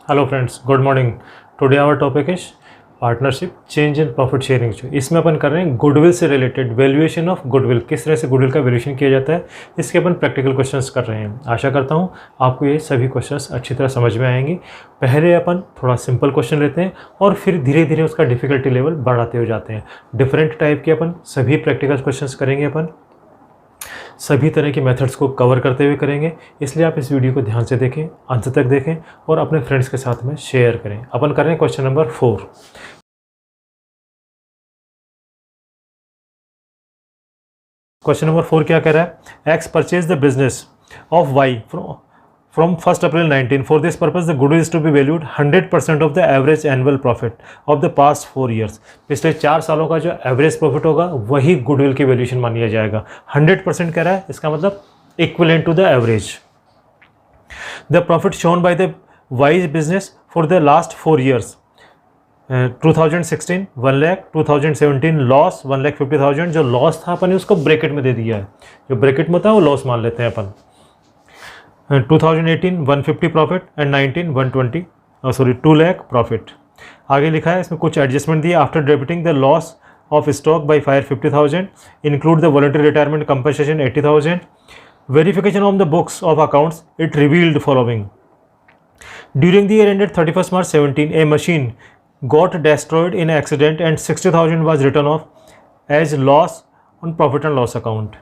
Hello friends, good morning. Today our topic is partnership change in profit sharing. इसमें अपन कर रहे हैं गुडविल से रिलेटेड वैल्यूएशन ऑफ गुडविल, किस तरह से गुडविल का वैल्यूएशन किया जाता है, इसके अपन प्रैक्टिकल क्वेश्चंस कर रहे हैं। आशा करता हूँ आपको ये सभी क्वेश्चंस अच्छी तरह समझ में आएंगे। पहले अपन थोड़ा सिंपल क्वेश्चन लेते हैं और फिर धीरे धीरे उसका डिफिकल्टी लेवल बढ़ाते हो जाते हैं। डिफरेंट टाइप के अपन सभी प्रैक्टिकल क्वेश्चंस करेंगे, अपन सभी तरह के मेथड्स को कवर करते हुए करेंगे। इसलिए आप इस वीडियो को ध्यान से देखें, अंत तक देखें और अपने फ्रेंड्स के साथ में शेयर करें। अपन कर रहे हैं क्वेश्चन नंबर 4। क्वेश्चन नंबर 4 क्या कह रहा है? X purchase the business of Y from 1 April 19। For this purpose the goodwill is to be valued 100% of the average annual profit of the past 4 years. पिछले 4 सालों का जो एवरेज प्रॉफिट होगा वही गुडविल की वैल्यूएशन मानिया जाएगा। 100% कह रहा है, इसका मतलब equivalent to the average. The profit shown by the Y business for the last 4 years 2016 1 lakh, 2017 loss 1,50,000। जो लॉस था अपन ने उसको ब्रैकेट में दे दिया है, जो ब्रैकेट में था वो लॉस मान लेते हैं अपन। 2018 150 प्रॉफिट एंड 19 120 2 लाख प्रॉफिट। आगे लिखा है इसमें कुछ एडजस्टमेंट दिया। After debiting the loss of stock by fire 50,000, include the voluntary retirement compensation 80,000। Verification on the books of accounts it revealed following. During the year ended 31 March 17 A machine got destroyed in accident and 60,000 was written off as loss on profit and loss account.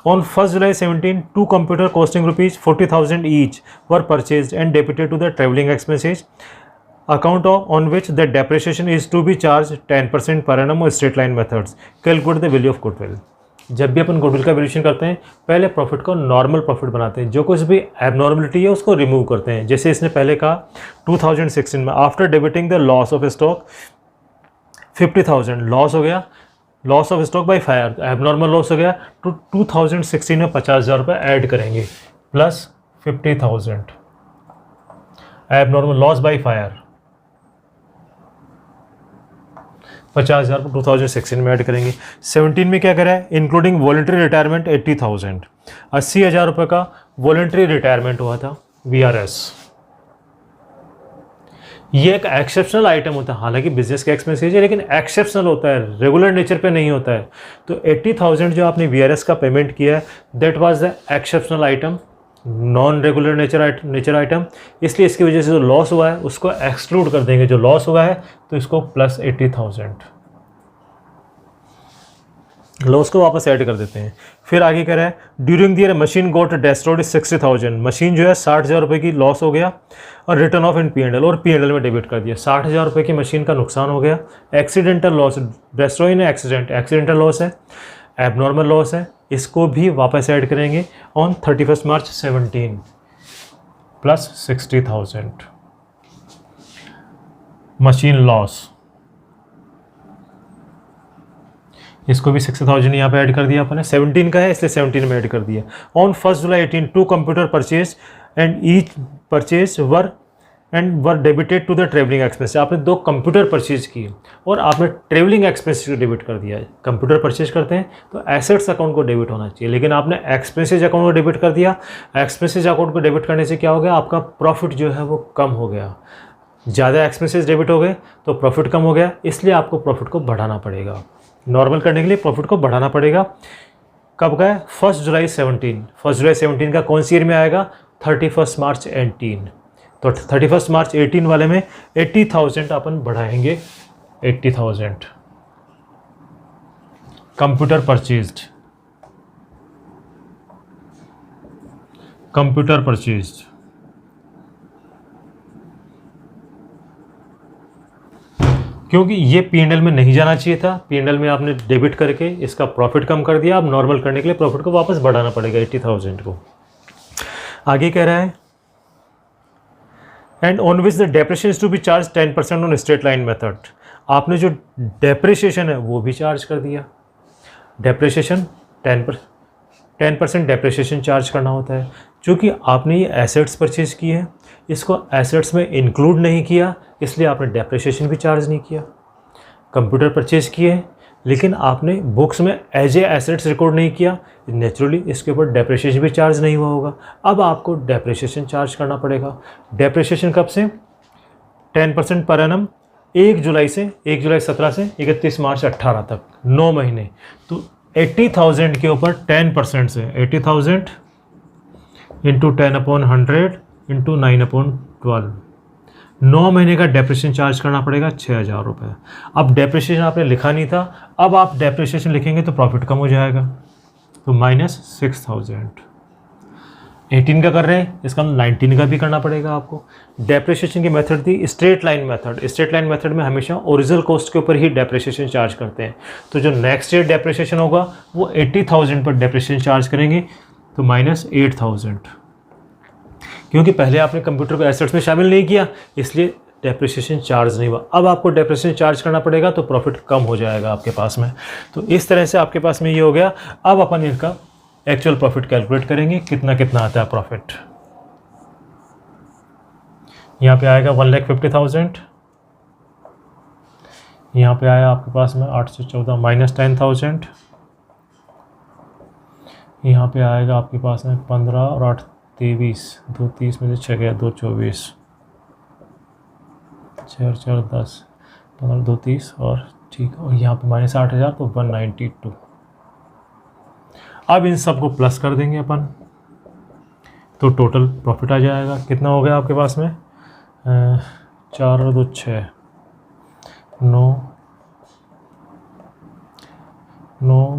On 1st July 17, 2 computer costing rupees 40,000 each were purchased and debited to the travelling expenses account on which the depreciation is to be charged 10% per annum or straight line methods. Calculate the value of goodwill. जब भी अपन goodwill का valuation करते हैं पहले profit को normal profit बनाते हैं, जो कुछ भी एबनॉर्मलिटी है उसको रिमूव करते हैं। जैसे इसने पहले कहा 2016 में after debiting the loss of stock 50,000 loss हो गया, loss of stock by fire abnormal loss हो गया, तो 2016 में 50,000 रुपये ऐड करेंगे plus 50,000 abnormal loss by fire 50,000 को 2016 में ऐड करेंगे। 17 में क्या करा है? इंक्लूडिंग वॉलंटरी रिटायरमेंट 80,000, 80,000 रुपये का वॉलंटरी रिटायरमेंट हुआ था VRS। ये एक एक्सेप्शनल आइटम होता है, हालांकि बिजनेस का एक्सपेंसेस है लेकिन एक्सेप्शनल होता है, रेगुलर नेचर पे नहीं होता है। तो 80,000 जो आपने VRS का पेमेंट किया है that was the exceptional item, non regular nature item. इसलिए इसकी वजह से जो लॉस हुआ है उसको एक्सक्लूड कर देंगे। जो लॉस हुआ है तो इसको प्लस 80,000 लॉस को वापस ऐड कर देते हैं। फिर आगे कह रहा है during the year machine got destroyed 60,000। Machine जो है 60,000 रुपये की लॉस हो गया और रिटर्न ऑफ इन P&L और P&L में डेबिट कर दिया। 60,000 रुपये की मशीन का नुकसान हो गया। एक्सीडेंटल लॉस, डेस्ट्रॉय इन एक्सीडेंटल लॉस है, एबनॉर्मल लॉस है, इसको भी वापस ऐड करेंगे on 31 March 17 plus 60,000 machine loss, इसको भी 60,000 यहाँ पे ऐड कर दिया अपन ने। 17 का है इसलिए 17 में ऐड कर दिया। On 1 July 18 2 computer purchase and each purchase were debited to the travelling expense. आपने 2 कंप्यूटर परचेज किए और आपने ट्रेवलिंग एक्सपेंस को डेबिट कर दिया है। कंप्यूटर परचेज करते हैं तो एसेट्स अकाउंट को डेबिट होना चाहिए, लेकिन आपने एक्सपेंसेज अकाउंट को डेबिट कर दिया। एक्सपेंसेज अकाउंट को डेबिट करने से क्या हो गया? आपका प्रॉफिट जो है वो कम हो गया। ज़्यादा एक्सपेंसेज डेबिट हो गए तो प्रॉफिट कम हो गया, इसलिए आपको प्रॉफिट को बढ़ाना पड़ेगा। नॉर्मल करने के लिए प्रॉफिट को बढ़ाना पड़ेगा। कब का है? 1 July 17। 1 July 17 का कौन सी ईयर में आएगा? 31 March 18। तो 31 March 18 वाले में 80,000 अपन बढ़ाएंगे। 80,000 कंप्यूटर परचेज्ड, कंप्यूटर परचेज्ड क्योंकि ये P&L में नहीं जाना चाहिए था। P&L में आपने डेबिट करके इसका प्रॉफिट कम कर दिया। अब नॉर्मल करने के लिए प्रॉफिट को वापस बढ़ाना पड़ेगा 80,000 को। आगे कह रहा है and on which the depreciation is to be charge 10% on straight line method. आपने जो डेप्रिसिएशन है वो भी चार्ज कर दिया। डेप्रिसिएशन 10% डेप्रिसिएशन चार्ज करना होता है। चूँकि आपने ये एसेट्स परचेज किए हैं, इसको एसेट्स में इंक्लूड नहीं किया, इसलिए आपने डेप्रिसिएशन भी चार्ज नहीं किया। कंप्यूटर परचेज किए लेकिन आपने बुक्स में एज ए एसेट्स रिकॉर्ड नहीं किया, नेचुरली इसके ऊपर डेप्रिसिएशन भी चार्ज नहीं हुआ होगा। अब आपको डेप्रिसिएशन चार्ज करना पड़ेगा। डेप्रिसिएशन कब से? 10% पर एनम 1 जुलाई 17 से 31 मार्च 18 तक 9 महीने। तो 80,000 के ऊपर 10% से 80,000 इंटू 10/100 इंटू 9/12, 9 महीने का डेप्रिसिएशन चार्ज करना पड़ेगा 6,000 रुपये। अब डेप्रिसिएशन आपने लिखा नहीं था, अब आप डेप्रिसिएशन लिखेंगे तो प्रॉफिट कम हो जाएगा, तो -6,000। 18 का कर रहे हैं, इसका 19 का भी करना पड़ेगा आपको। डेप्रिसिएशन की मेथड थी straight line method. Straight line method में हमेशा ओरिजिनल कॉस्ट के ऊपर ही डेप्रिसिएशन चार्ज करते हैं। तो जो नेक्स्ट ईयर डेप्रिसिएशन होगा वो 80,000 पर डेप्रिसिएशन चार्ज करेंगे, तो -8,000। क्योंकि पहले आपने कंप्यूटर को एसेट्स में शामिल नहीं किया, इसलिए डेप्रिसिएशन चार्ज नहीं हुआ। अब आपको डेप्रिसिएशन चार्ज करना पड़ेगा, तो प्रॉफिट कम हो जाएगा आपके पास में। तो इस तरह से आपके पास में ये हो गया। अब अपन इनका एक्चुअल प्रॉफिट कैलकुलेट करेंगे, कितना कितना आता है प्रॉफिट। यहाँ पे आएगा 1,50,000, यहाँ पे आया आपके पास में 8 से 14 -10,000, यहाँ पे आएगा आपके पास में 15 और 8 23, 2 30 में से 6 गया, 2 24, 4 4 10, 15 2 30 और ठीक, और यहाँ पे -8,000 तो 192। अब इन सब को प्लस कर देंगे अपन, तो टोटल प्रॉफिट आ जाएगा। कितना हो गया आपके पास में 4 और 2 6, 9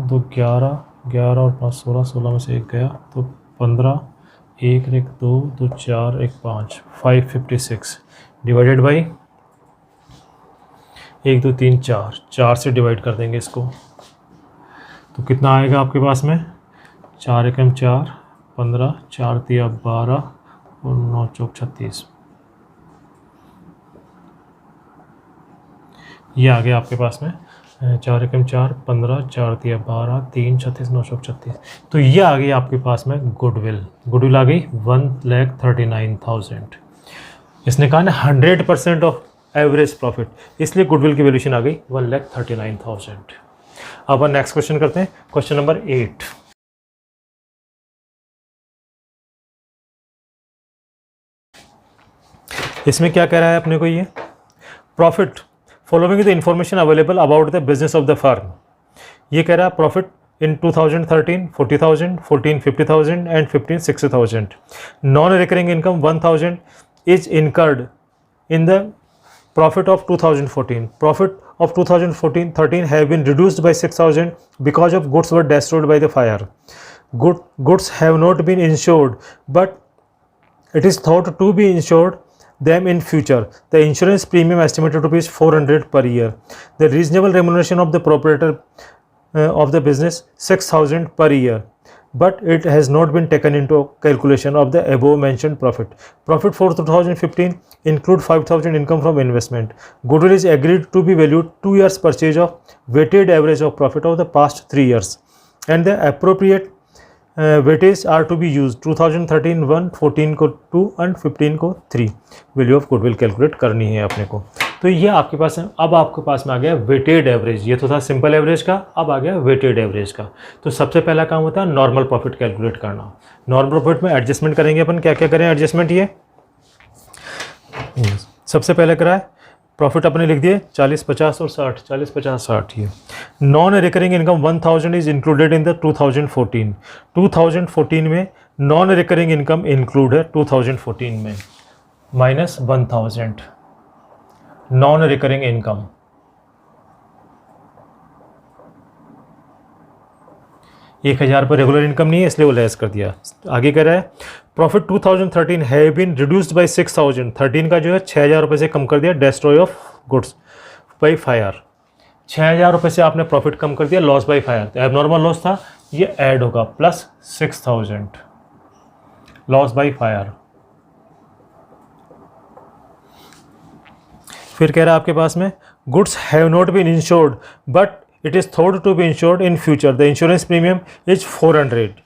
2 11, 11 और 5 16, 16 में से 1 गया तो 15, 1 1 2 2 4 1 5, 556 डिवाइडेड बाई 1 2 3 4, 4 से डिवाइड कर देंगे इसको, तो कितना आएगा आपके पास में 4 एकम 4, 15, 4 तिया 12 और 9 चौक 36। ये आ गया आपके पास में 4 एकम 4, 15, 4 तिया 12, 3 36, 9 चौक 36। तो ये आ गई आपके पास में गुडविल आ गई 1,39,000। इसने कहा ना 100% ऑफ एवरेज प्रॉफिट, इसलिए गुडविल की वैल्यूएशन आ गई 1,39,000। अब अपन नेक्स्ट क्वेश्चन करते हैं, क्वेश्चन नंबर 8। इसमें क्या कह रहा है अपने को, ये profit following the information available about the business of the firm. ये कह रहा है profit in 2013 40,000, 14 50,000 and 15 60,000। Non recurring income 1,000 is incurred in the profit of 2014. Profit of 2014-13 have been reduced by 6,000 because of goods were destroyed by the fire. Goods have not been insured, but it is thought to be insured them in future. The insurance premium estimated to be 400 per year. The reasonable remuneration of the proprietor of the business 6,000 per year. But it has not been taken into calculation of the above mentioned profit. Profit for 2015 include 5,000 income from investment. Goodwill is agreed to be valued 2 years purchase of weighted average of profit of the past 3 years, and the appropriate weightage are to be used 2013 1, 14 को 2 and 15 को 3। Value of goodwill calculate करनी है अपने को। तो ये आपके पास है। अब आपके पास में आ गया वेटेड एवरेज, ये तो था सिंपल एवरेज का, अब आ गया वेटेड एवरेज का। तो सबसे पहला काम होता है नॉर्मल प्रॉफिट कैलकुलेट करना। नॉर्मल प्रॉफिट में एडजस्टमेंट करेंगे अपन, क्या क्या करें एडजस्टमेंट, ये सबसे पहले करा है प्रॉफिट अपने लिख दिए 40 50 और 60, 40 50 60। ये non recurring income 1,000 is included in the 2014। 2014 में नॉन रिकरिंग इनकम इंक्लूड है 2014 में, -1,000 नॉन रिकरिंग इनकम। ₹1,000 पर रेगुलर इनकम नहीं है, इसलिए वो लेस कर दिया। आगे कह रहा है profit 2013 have been reduced by 6,000। 13 का जो है 6,000 रुपये से कम कर दिया, destroy of goods by fire. 6,000 रुपये से आपने प्रॉफिट कम कर दिया, लॉस बाई फायर। तो एबनॉर्मल लॉस था, ये ऐड होगा प्लस 6,000 लॉस बाई फायर। फिर कह रहा है आपके पास में goods have not been insured but it is thought to be insured in future. The insurance premium is 400।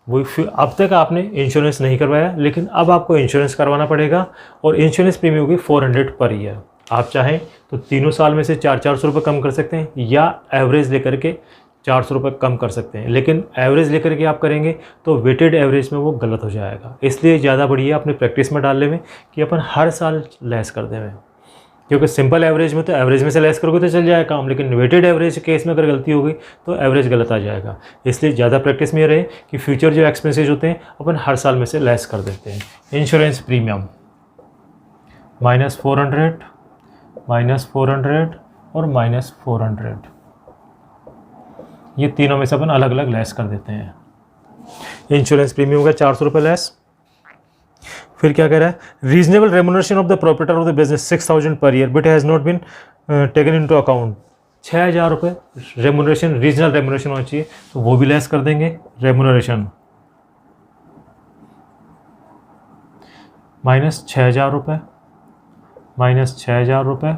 वो अब तक आपने इंश्योरेंस नहीं करवाया, लेकिन अब आपको इंश्योरेंस करवाना पड़ेगा और इंश्योरेंस प्रीमियम होगी 400 पर ईयर। आप चाहें तो तीनों साल में से 400 रुपये कम कर सकते हैं, या एवरेज लेकर के 400 रुपये कम कर सकते हैं। लेकिन एवरेज लेकर के आप करेंगे तो वेटेड एवरेज में वो गलत हो जाएगा। इसलिए ज़्यादा बढ़िया अपने प्रैक्टिस में डालने में कि अपन हर साल लेस कर दें। क्योंकि सिंपल एवरेज में तो एवरेज में से लेस करोगे तो चल जाएगा काम, लेकिन वेटेड एवरेज केस में अगर गलती हो गई तो एवरेज गलत आ जाएगा। इसलिए ज़्यादा प्रैक्टिस में ये रहे कि फ्यूचर जो एक्सपेंसेस होते हैं अपन हर साल में से लेस कर देते हैं। इंश्योरेंस प्रीमियम -400, -400 और -400, ये तीनों में से अपन अलग अलग लेस कर देते हैं। इंश्योरेंस प्रीमियम का 400 रुपये लेस। फिर क्या कह रहा है, reasonable remuneration of the proprietor of the business 6000 per year but has not been taken into account. 6000 रुपये रेमुनरेशन, रीजनल रेमुनरेशन होना चाहिए, तो वो भी लेस कर देंगे। रेमुनरेशन -6000 रुपये, -6000 रुपये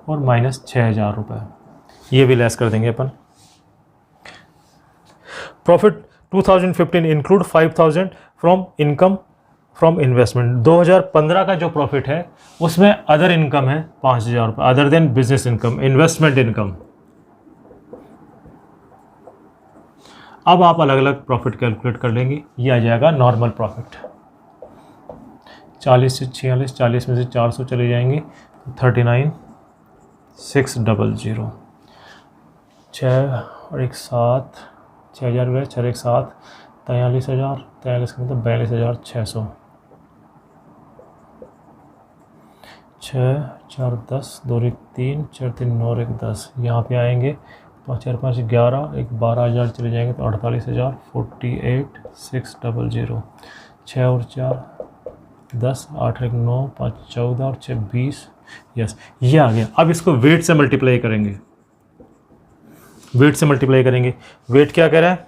और -6000 रुपये, ये भी लेस कर देंगे अपन। Profit 2015 include 5000 from income from investment. 2015 का जो प्रॉफिट है उसमें अदर इनकम है 5000 रुपये, other than business income, investment income. अब आप अलग अलग प्रॉफिट कैलकुलेट कर लेंगे, ये आ जाएगा नॉर्मल प्रॉफिट। 40 से 46, 40 में से 400 चले जाएंगे, 39,600, 6 और 1 7, 6000 गए, 6 1 7, 43,000, 43 का मतलब 42,600, 6 4 10, 2 1 3, 4 3 9 1 10, यहाँ पे आएंगे 5 4 5 11, 12,000 चले जाएंगे तो 48,000, 48,600, 6 और 4 10, 8 1 9, 5 14 और 6 20, यस ये आ गया। अब इसको वेट से मल्टीप्लाई करेंगे, वेट से मल्टीप्लाई करेंगे। वेट क्या कह रहा है,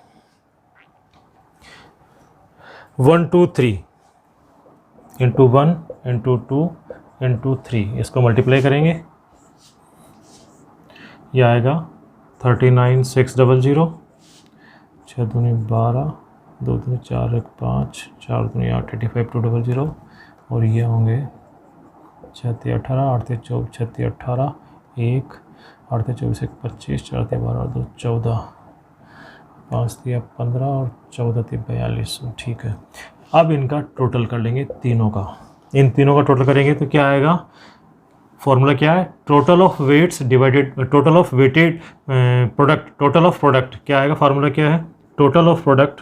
1 2 3 इंटू 1 इंटू 2 इंटू 3, इसको मल्टीप्लाई करेंगे, ये आएगा 39,600, 6 दूनी 12, 2 दूनी 4 1 5, 4 दूनी 8, 85,200 और ये होंगे 6 3 18, 8 3 24, 6 3 18, 1 8 3 24 1 25, 4 3 12 2 14, 5 3 15 और 14 3 42, ठीक है। अब इनका टोटल कर लेंगे तीनों का, इन तीनों का टोटल करेंगे तो क्या आएगा, फॉर्मूला क्या है, total of weights divided total of weighted product, total of product क्या आएगा, फार्मूला क्या है, total of product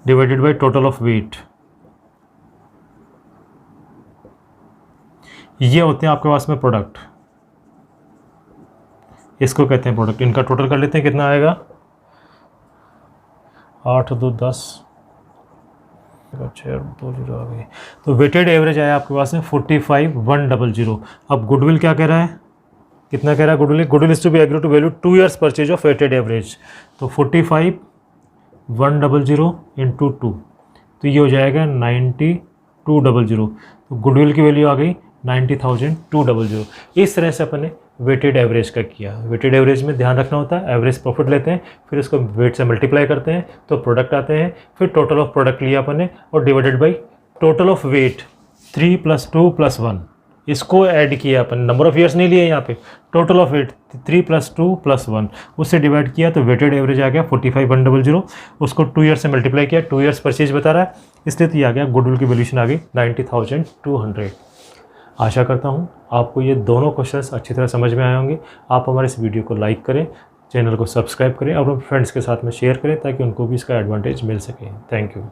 divided by total of weight. ये होते हैं आपके पास में प्रोडक्ट, इसको कहते हैं प्रोडक्ट। इनका टोटल कर लेते हैं, कितना आएगा, 8 2 10, 6 2 0 आ गई। तो वेटेड एवरेज आया आपके पास में 45,100। अब गुडविल क्या कह रहा है, कितना कह रहा है goodwill, goodwill is to be agree to value 2 years purchase of weighted average. तो 45,100 इंटू 2, तो ये हो जाएगा 90,200। तो गुडविल की वैल्यू आ गई 90,200। इस तरह से अपन ने वेटेड एवरेज का किया। वेटेड एवरेज में ध्यान रखना होता है, एवरेज प्रॉफिट लेते हैं, फिर इसको वेट से मल्टीप्लाई करते हैं तो प्रोडक्ट आते हैं, फिर टोटल ऑफ प्रोडक्ट लिया अपन ने और divided by total of weight 3 + 2 + 1, इसको ऐड किया अपन, नंबर ऑफ ईयर्स नहीं लिए यहाँ पे, टोटल ऑफ वेट 3 + 2 + 1, उससे डिवाइड किया तो वेटेड एवरेज आ गया 45,100। उसको 2 years से मल्टीप्लाई किया, 2 years परचेज बता रहा है, इसलिए तो ये आ गया, गुडविल की वैल्यूशन आ गई 90,200। आशा करता हूँ आपको ये दोनों क्वेश्चंस अच्छी तरह समझ में आए होंगे। आप हमारे इस वीडियो को लाइक करें, चैनल को सब्सक्राइब करें और अपने फ्रेंड्स के साथ में शेयर करें ताकि उनको भी इसका एडवांटेज मिल सके। Thank you.